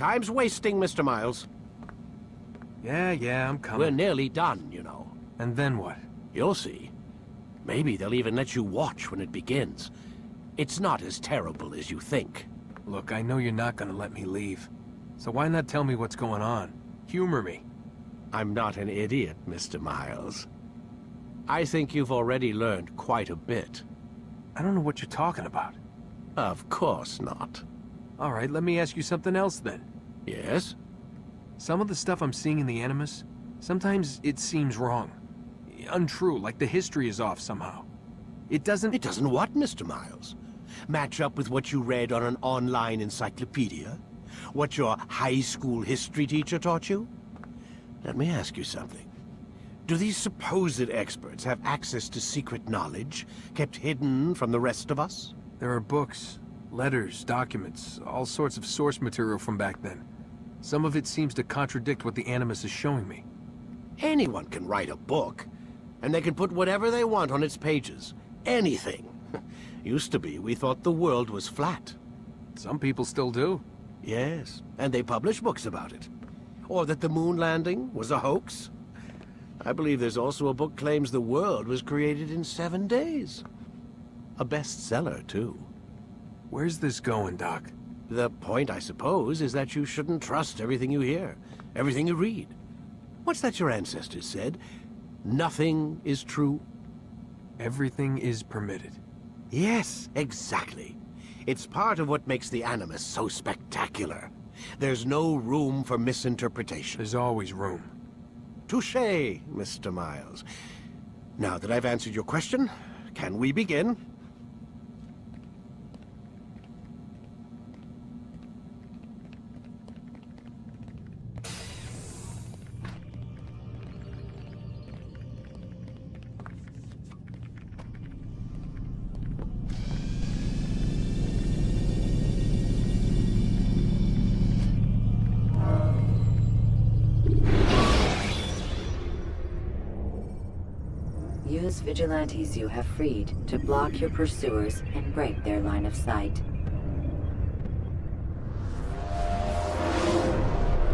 Time's wasting, Mr. Miles. Yeah, I'm coming. We're nearly done, you know. And then what? You'll see. Maybe they'll even let you watch when it begins. It's not as terrible as you think. Look, I know you're not gonna let me leave. So why not tell me what's going on? Humor me. I'm not an idiot, Mr. Miles. I think you've already learned quite a bit. I don't know what you're talking about. Of course not. All right, let me ask you something else then. Yes? Some of the stuff I'm seeing in the Animus, sometimes it seems wrong. Untrue, like the history is off somehow. It doesn't... It doesn't what, Mr. Miles? Match up with what you read on an online encyclopedia? What your high school history teacher taught you? Let me ask you something. Do these supposed experts have access to secret knowledge, kept hidden from the rest of us? There are books, letters, documents, all sorts of source material from back then. Some of it seems to contradict what the Animus is showing me. Anyone can write a book, and they can put whatever they want on its pages. Anything. Used to be, we thought the world was flat. Some people still do. Yes, and they publish books about it. Or that the moon landing was a hoax. I believe there's also a book claims the world was created in 7 days. A bestseller, too. Where's this going, Doc? The point, I suppose, is that you shouldn't trust everything you hear, everything you read. What's that your ancestors said? Nothing is true? Everything is permitted. Yes, exactly. It's part of what makes the Animus so spectacular. There's no room for misinterpretation. There's always room. Touché, Mr. Miles. Now that I've answered your question, can we begin? Use vigilantes you have freed to block your pursuers and break their line of sight.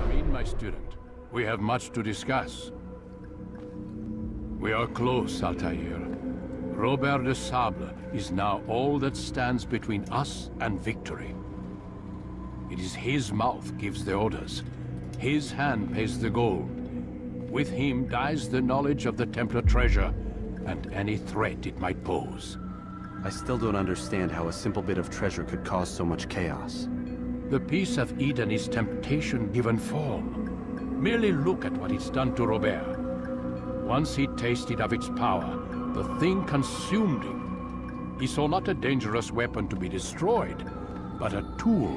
Come in, my student. We have much to discuss. We are close, Altair. Robert de Sable is now all that stands between us and victory. It is his mouth gives the orders. His hand pays the gold. With him dies the knowledge of the Templar treasure and any threat it might pose. I still don't understand how a simple bit of treasure could cause so much chaos. The peace of Eden is temptation given form. Merely look at what it's done to Robert. Once he tasted of its power, the thing consumed him. He saw not a dangerous weapon to be destroyed, but a tool.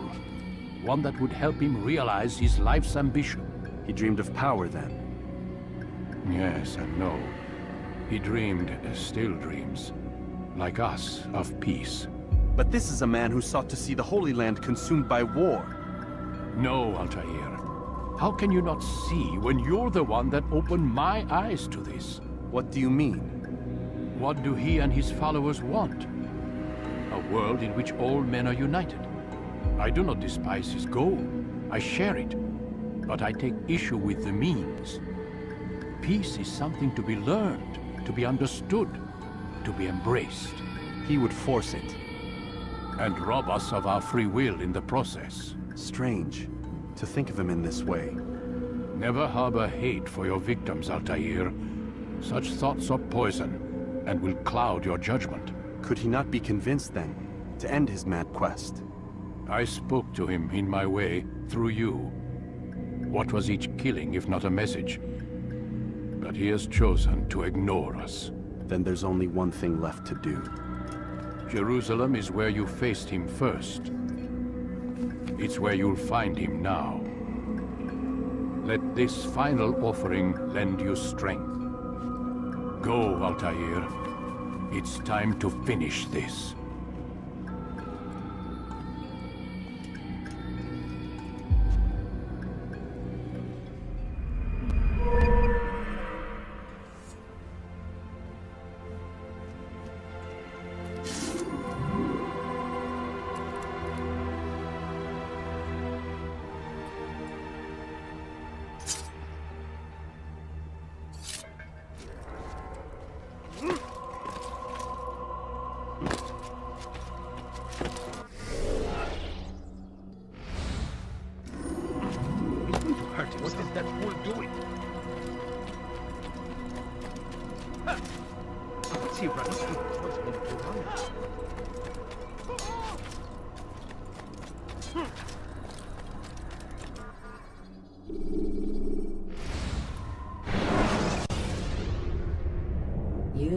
One that would help him realize his life's ambition. He dreamed of power then? Yes and no. He dreamed, still dreams, like us, of peace. But this is a man who sought to see the Holy Land consumed by war. No, Altair. How can you not see when you're the one that opened my eyes to this? What do you mean? What do he and his followers want? A world in which all men are united. I do not despise his goal. I share it. But I take issue with the means. Peace is something to be learned, to be understood, to be embraced. He would force it. And rob us of our free will in the process. Strange, to think of him in this way. Never harbor hate for your victims, Altair. Such thoughts are poison, and will cloud your judgment. Could he not be convinced, then, to end his mad quest? I spoke to him in my way, through you. What was each killing if not a message? But he has chosen to ignore us. Then there's only one thing left to do. Jerusalem is where you faced him first. It's where you'll find him now. Let this final offering lend you strength. Go, Altair. It's time to finish this.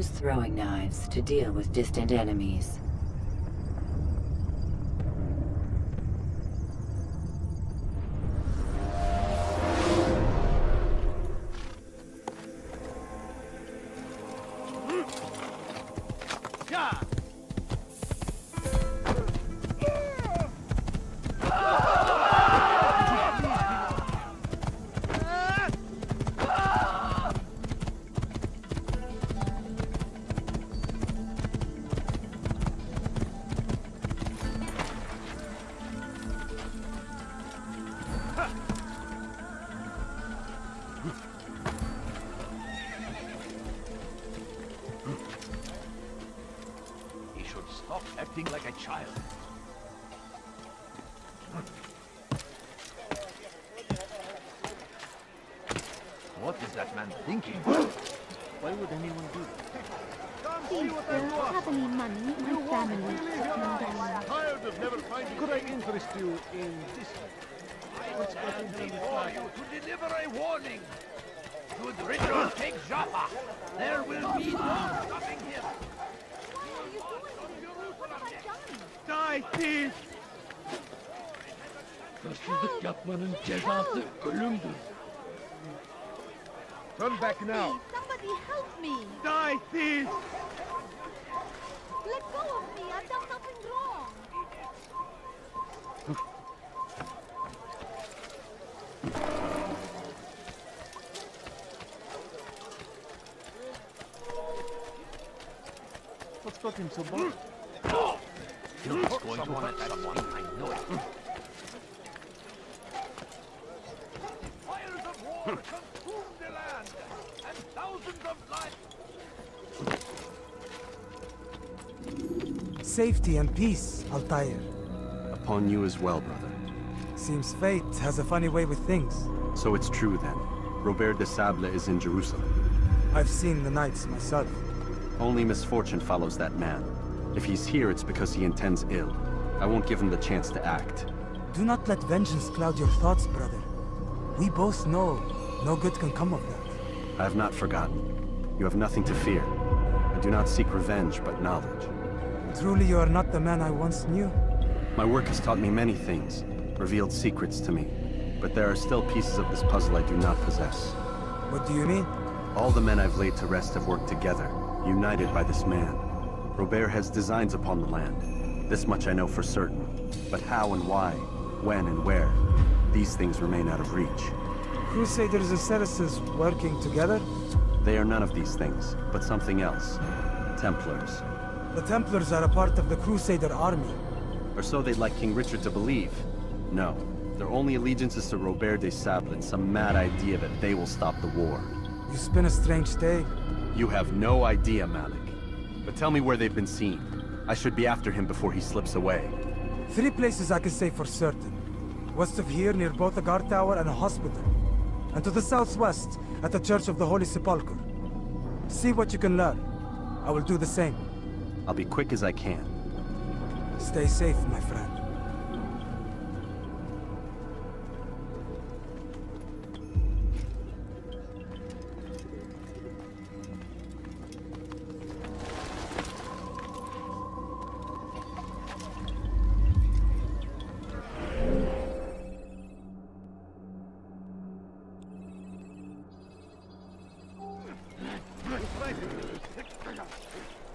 Use throwing knives to deal with distant enemies. Stop acting like a child. What is that man thinking? Why would anyone do that? Please, sir, have any money? My family is settling down. Could I interest you in this? What's got before you to deliver a warning. Should Richard take Jaffa, there will be no stopping him. Die, thief! Das is de kapman en Jezza Columbus. Turn back now. Somebody help me! Die, thief! Let go of me! I've done nothing wrong! What's got him so bad? He's going to hurt someone, I know it. Fires of war consume the land, and thousands of lives. Safety and peace, Altair. Upon you as well, brother. Seems fate has a funny way with things. So it's true then. Robert de Sable is in Jerusalem. I've seen the knights myself. Only misfortune follows that man. If he's here, it's because he intends ill. I won't give him the chance to act. Do not let vengeance cloud your thoughts, brother. We both know no good can come of that. I have not forgotten. You have nothing to fear. I do not seek revenge, but knowledge. Truly you are not the man I once knew. My work has taught me many things, revealed secrets to me. But there are still pieces of this puzzle I do not possess. What do you mean? All the men I've laid to rest have worked together, united by this man. Robert has designs upon the land. This much I know for certain. But how and why, when and where, these things remain out of reach. Crusaders and Saracens working together? They are none of these things, but something else. Templars. The Templars are a part of the Crusader army. Or so they'd like King Richard to believe. No, their only allegiance is to Robert de Sable and some mad idea that they will stop the war. You spin a strange tale. You have no idea, Malik. But tell me where they've been seen. I should be after him before he slips away. 3 places I can say for certain. West of here, near both a guard tower and a hospital. And to the southwest, at the Church of the Holy Sepulchre. See what you can learn. I will do the same. I'll be quick as I can. Stay safe, my friend.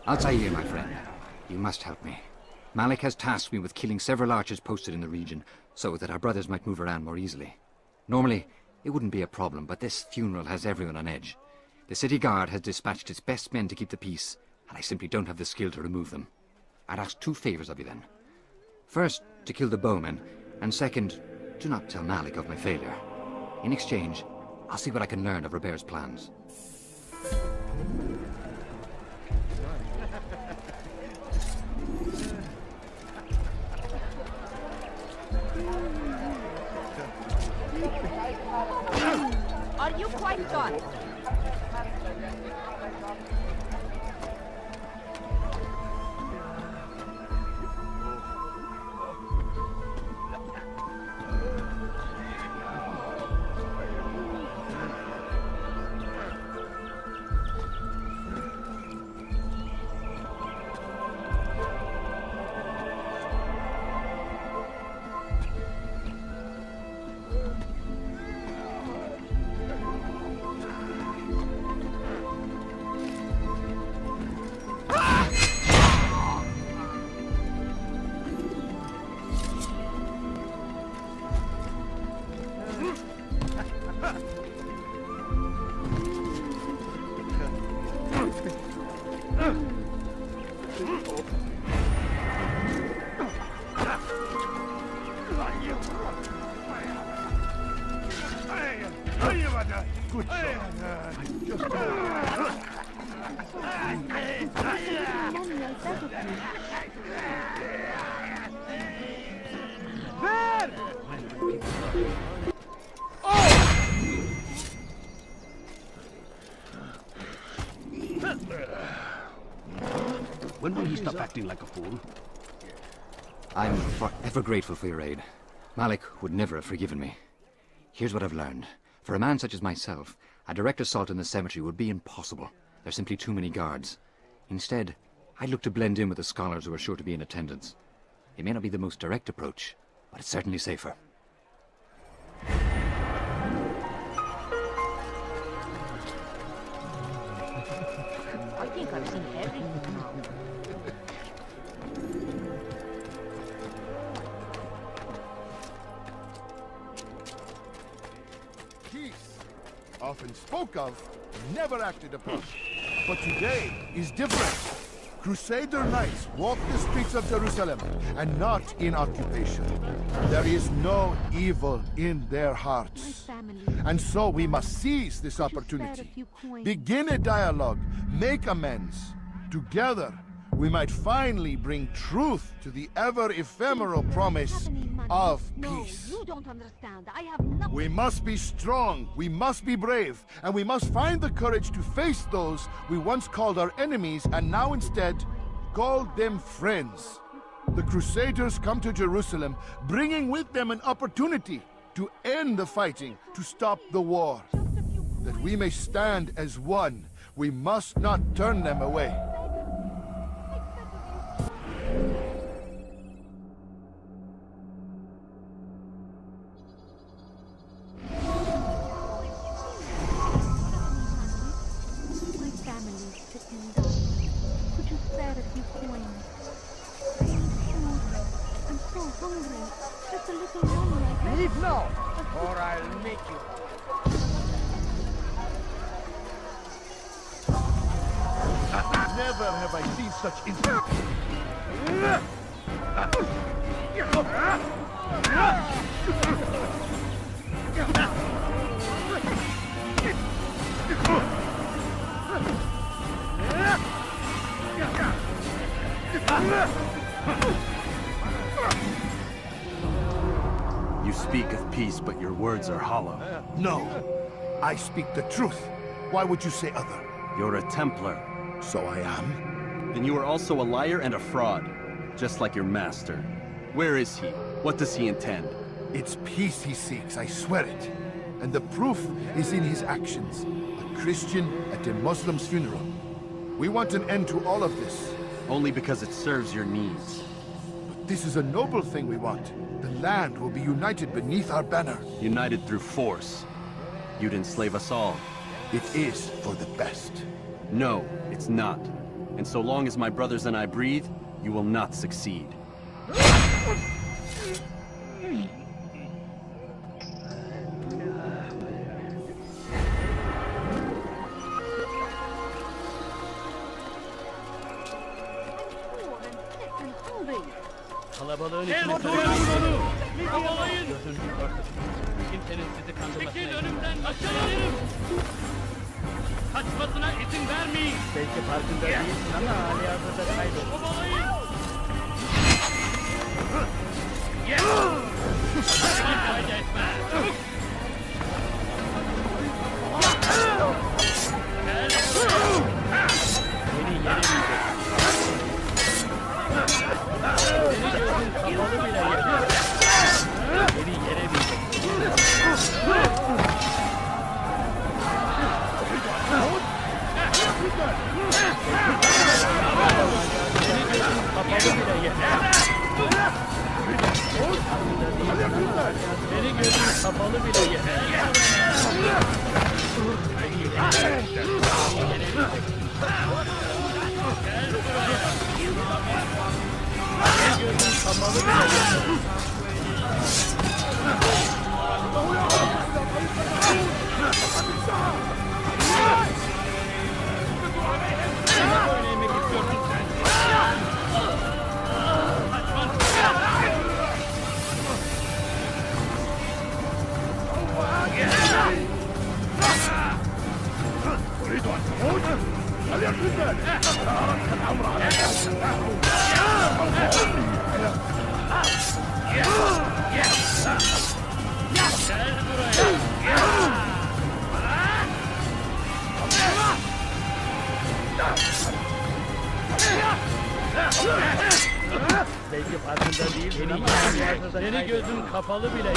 Altair, my friend. You must help me. Malik has tasked me with killing several archers posted in the region, so that our brothers might move around more easily. Normally, it wouldn't be a problem, but this funeral has everyone on edge. The city guard has dispatched its best men to keep the peace, and I simply don't have the skill to remove them. I'd ask 2 favors of you then. First, to kill the bowmen, and second, do not tell Malik of my failure. In exchange, I'll see what I can learn of Robert's plans. Are you quite done? acting like a fool. I'm forever grateful for your aid. Malik would never have forgiven me. Here's what I've learned. For a man such as myself, a direct assault in the cemetery would be impossible. There's simply too many guards. Instead, I'd look to blend in with the scholars who are sure to be in attendance. It may not be the most direct approach, but it's certainly safer. I think I've seen everything now. Peace, often spoke of, never acted upon. But today is different. Crusader knights walk the streets of Jerusalem, and not in occupation. There is no evil in their hearts. And so we must seize this opportunity. Begin a dialogue, make amends. Together, we might finally bring truth to the ever-ephemeral promise of peace. You don't understand. I have nothing. We must be strong, we must be brave, and we must find the courage to face those we once called our enemies and now instead call them friends. The Crusaders come to Jerusalem, bringing with them an opportunity to end the fighting, to stop the war. That we may stand as one, we must not turn them away. Leave now, or I'll make you. Never have I seen such You speak of peace, but your words are hollow. No, I speak the truth. Why would you say other? You're a Templar. So I am. Then you are also a liar and a fraud, just like your master. Where is he? What does he intend? It's peace he seeks, I swear it. And the proof is in his actions. A Christian at a Muslim's funeral. We want an end to all of this. Only because it serves your needs. But this is a noble thing we want. The land will be united beneath our banner. United through force. You'd enslave us all. It is for the best. No, it's not. And so long as my brothers and I breathe, you will not succeed. Kalabalığın içine karışmayın. Gözünüzü örtün. Kimsenin sizi kandırmasına Çekil önümden aşağılarım. Kaçmasına izin vermeyin. Belki farkında değilsin ama hali hazırda kaybol. Kovalayın. Fayda etmez. Çabuk. Gel. Beni yenemeyecek. Seni gözün kapalı bile yeter. Beni yenemeyecek. Seni gözün kapalı bile yeter. Belki farkında değilsin ama seni gözün kapalı bile.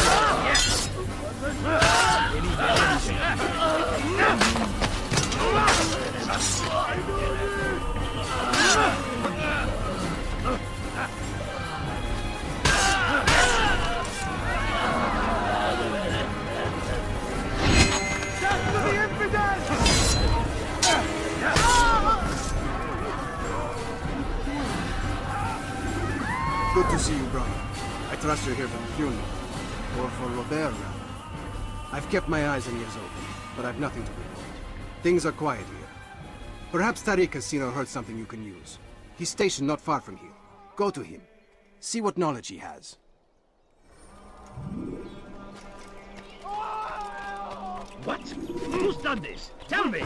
Good to see you, brother. I trust you're here for the funeral. Or for Robert, rather. I've kept my eyes and ears open, but I've nothing to report. Things are quiet here. Perhaps Tariq has seen or heard something you can use. He's stationed not far from here. Go to him. See what knowledge he has. What? Who's done this? Tell me!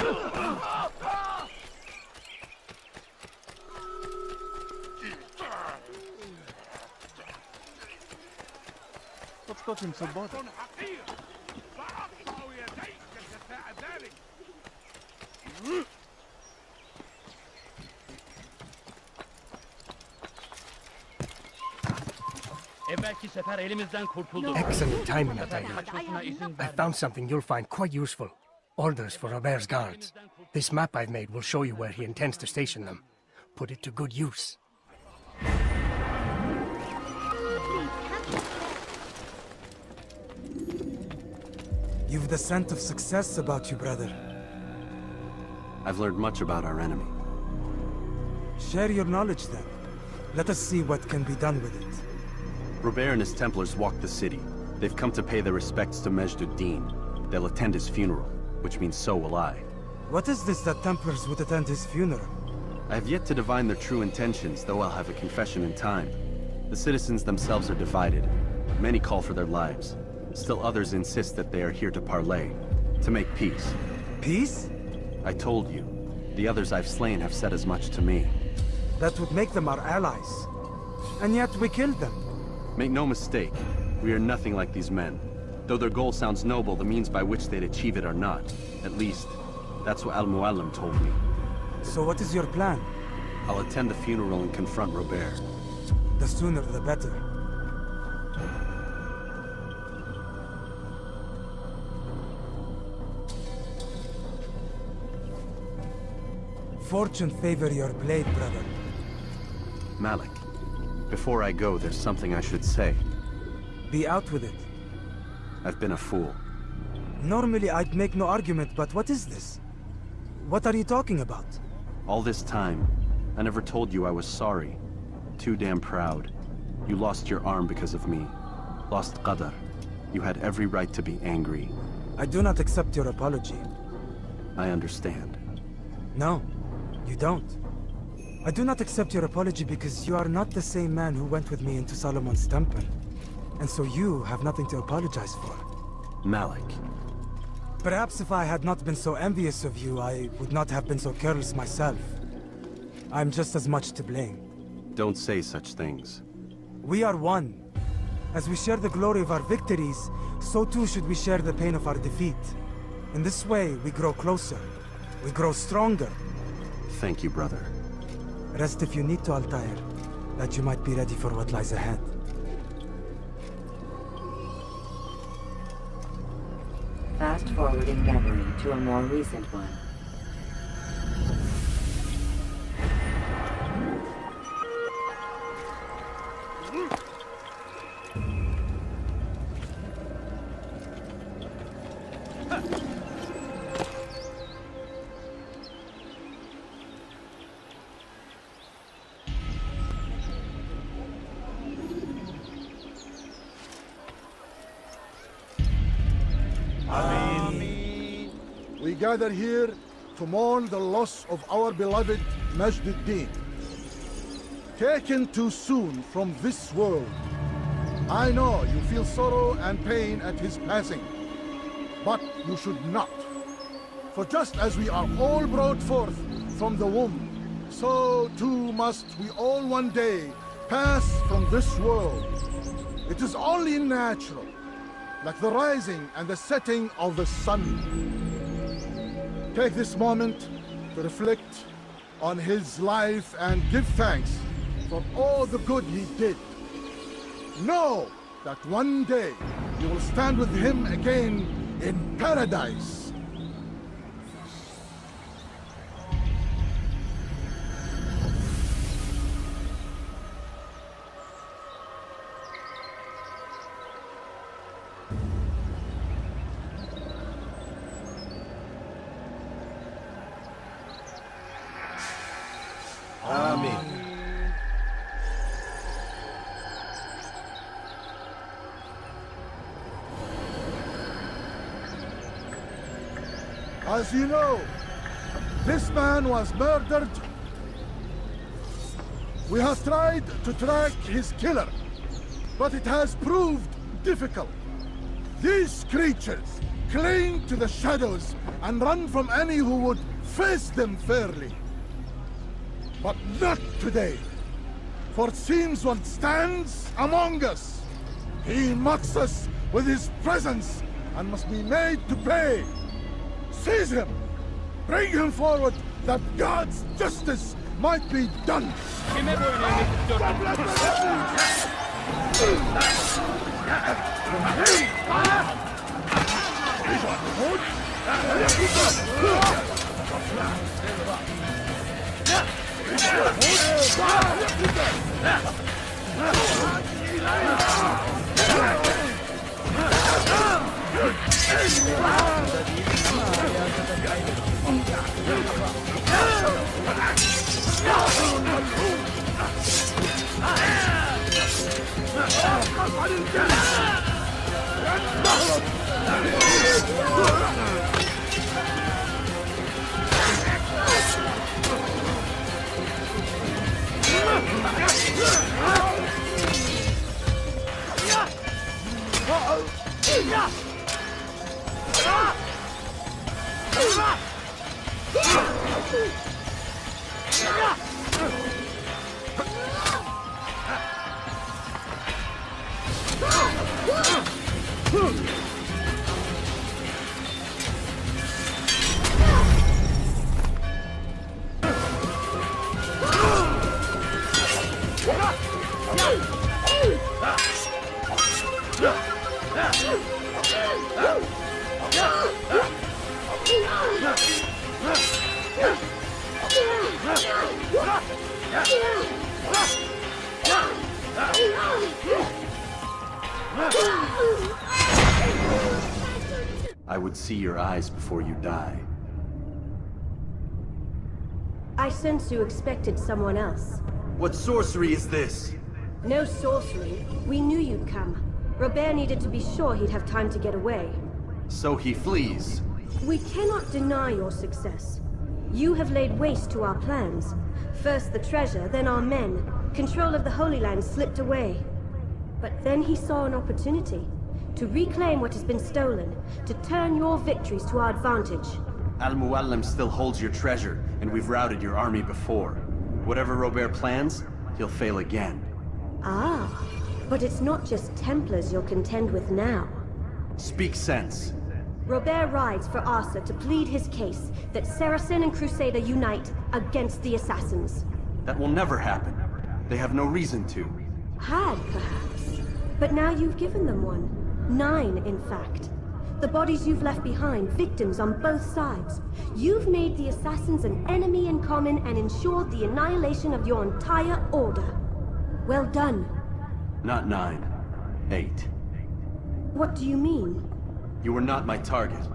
What's got him so bothered? Evvelki sefer elimizden kurtuldu. Excellent timing, Altair. I found something you'll find quite useful. Orders for Robert's guards. This map I've made will show you where he intends to station them. Put it to good use. You've the scent of success about you, brother. I've learned much about our enemy. Share your knowledge then. Let us see what can be done with it. Robert and his Templars walked the city. They've come to pay their respects to Majd-ud-Din. They'll attend his funeral, which means so will I. What is this that Templars would attend his funeral? I have yet to divine their true intentions, though I'll have a confession in time. The citizens themselves are divided. Many call for their lives. Still others insist that they are here to parley, to make peace. Peace? I told you. The others I've slain have said as much to me. That would make them our allies. And yet we killed them. Make no mistake, we are nothing like these men. Though their goal sounds noble, the means by which they'd achieve it are not. At least, that's what Al-Muallim told me. So what is your plan? I'll attend the funeral and confront Robert. The sooner the better. Fortune favor your blade, brother. Malik, before I go, there's something I should say. Be out with it. I've been a fool. Normally I'd make no argument, but what is this? What are you talking about? All this time, I never told you I was sorry. Too damn proud. You lost your arm because of me. Lost Qadar. You had every right to be angry. I do not accept your apology. I understand. No, you don't. I do not accept your apology because you are not the same man who went with me into Solomon's temple. And so you have nothing to apologize for. Malik. Perhaps if I had not been so envious of you, I would not have been so careless myself. I'm just as much to blame. Don't say such things. We are one. As we share the glory of our victories, so too should we share the pain of our defeat. In this way, we grow closer. We grow stronger. Thank you, brother. Rest if you need to, Altair, that you might be ready for what lies ahead. Fast-forwarding memory to a more recent one. We gather here to mourn the loss of our beloved Majd-ud-Din. Taken too soon from this world. I know you feel sorrow and pain at his passing, but you should not. For just as we are all brought forth from the womb, so too must we all one day pass from this world. It is only natural, like the rising and the setting of the sun. Take this moment to reflect on his life and give thanks for all the good he did. Know that one day you will stand with him again in paradise. As you know, this man was murdered. We have tried to track his killer, but it has proved difficult. These creatures cling to the shadows and run from any who would face them fairly. But not today, for it seems one stands among us. He mocks us with his presence and must be made to pay. Seize him! Bring him forward, that God's justice might be done! I would see your eyes before you die. I sense you expected someone else. What sorcery is this? No sorcery. We knew you'd come. Robert needed to be sure he'd have time to get away. So he flees. We cannot deny your success. You have laid waste to our plans. First the treasure, then our men. Control of the Holy Land slipped away. But then he saw an opportunity. To reclaim what has been stolen. To turn your victories to our advantage. Al-Muallim still holds your treasure, and we've routed your army before. Whatever Robert plans, he'll fail again. Ah, but it's not just Templars you'll contend with now. Speak sense. Robert rides for Arsa to plead his case that Saracen and Crusader unite against the Assassins. That will never happen. They have no reason to. Had, perhaps. But now you've given them one. 9, in fact. The bodies you've left behind, victims on both sides. You've made the Assassins an enemy in common and ensured the annihilation of your entire order. Well done. Not 9. 8. What do you mean? You were not my target.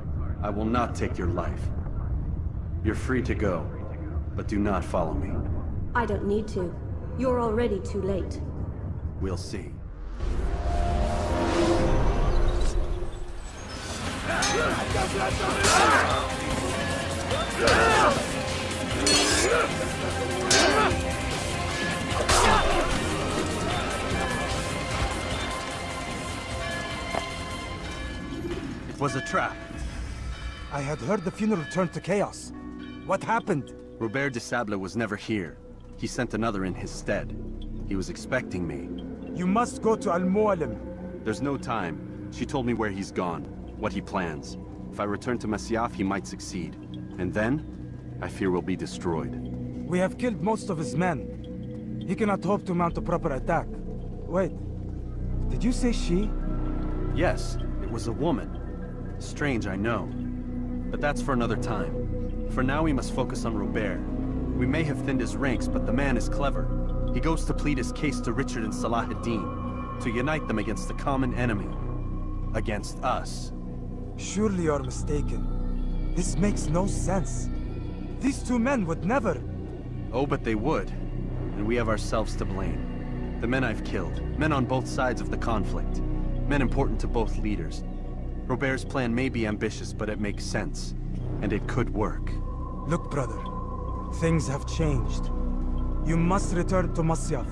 I will not take your life. You're free to go, but do not follow me. I don't need to. You're already too late. We'll see. It was a trap. I had heard the funeral turned to chaos. What happened? Robert de Sable was never here. He sent another in his stead. He was expecting me. You must go to Al-Muallim. There's no time. She told me where he's gone, what he plans. If I return to Masyaf, he might succeed. And then, I fear we'll be destroyed. We have killed most of his men. he cannot hope to mount a proper attack. Wait, did you say she? Yes, it was a woman. Strange, I know. But that's for another time. For now, we must focus on Robert. We may have thinned his ranks, but the man is clever. He goes to plead his case to Richard and Salah ad-Din, to unite them against the common enemy. Against us. Surely you're mistaken. This makes no sense. These two men would never... Oh, but they would. And we have ourselves to blame. The men I've killed, men on both sides of the conflict. Men important to both leaders. Robert's plan may be ambitious, but it makes sense. And it could work. Look, brother. Things have changed. You must return to Masyaf.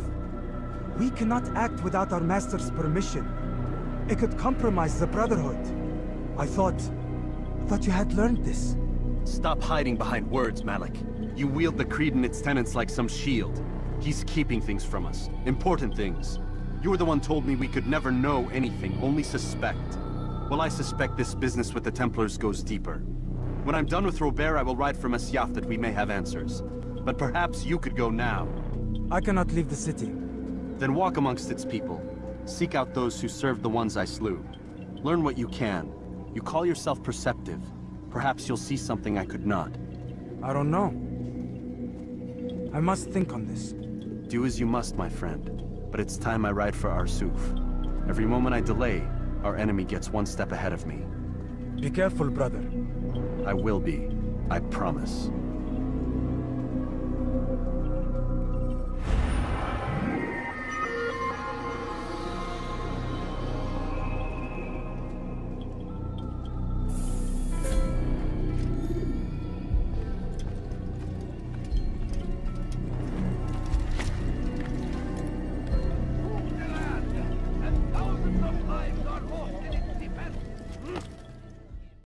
We cannot act without our master's permission. It could compromise the Brotherhood. I thought you had learned this. Stop hiding behind words, Malik. You wield the creed and its tenets like some shield. He's keeping things from us. Important things. You were the one told me we could never know anything, only suspect. Well, I suspect this business with the Templars goes deeper. When I'm done with Robert, I will ride for Masyaf that we may have answers. But perhaps you could go now. I cannot leave the city. Then walk amongst its people. Seek out those who served the ones I slew. Learn what you can. You call yourself perceptive. Perhaps you'll see something I could not. I don't know. I must think on this. Do as you must, my friend. But it's time I ride for Arsuf. Every moment I delay, our enemy gets one step ahead of me. Be careful, brother. I will be. I promise.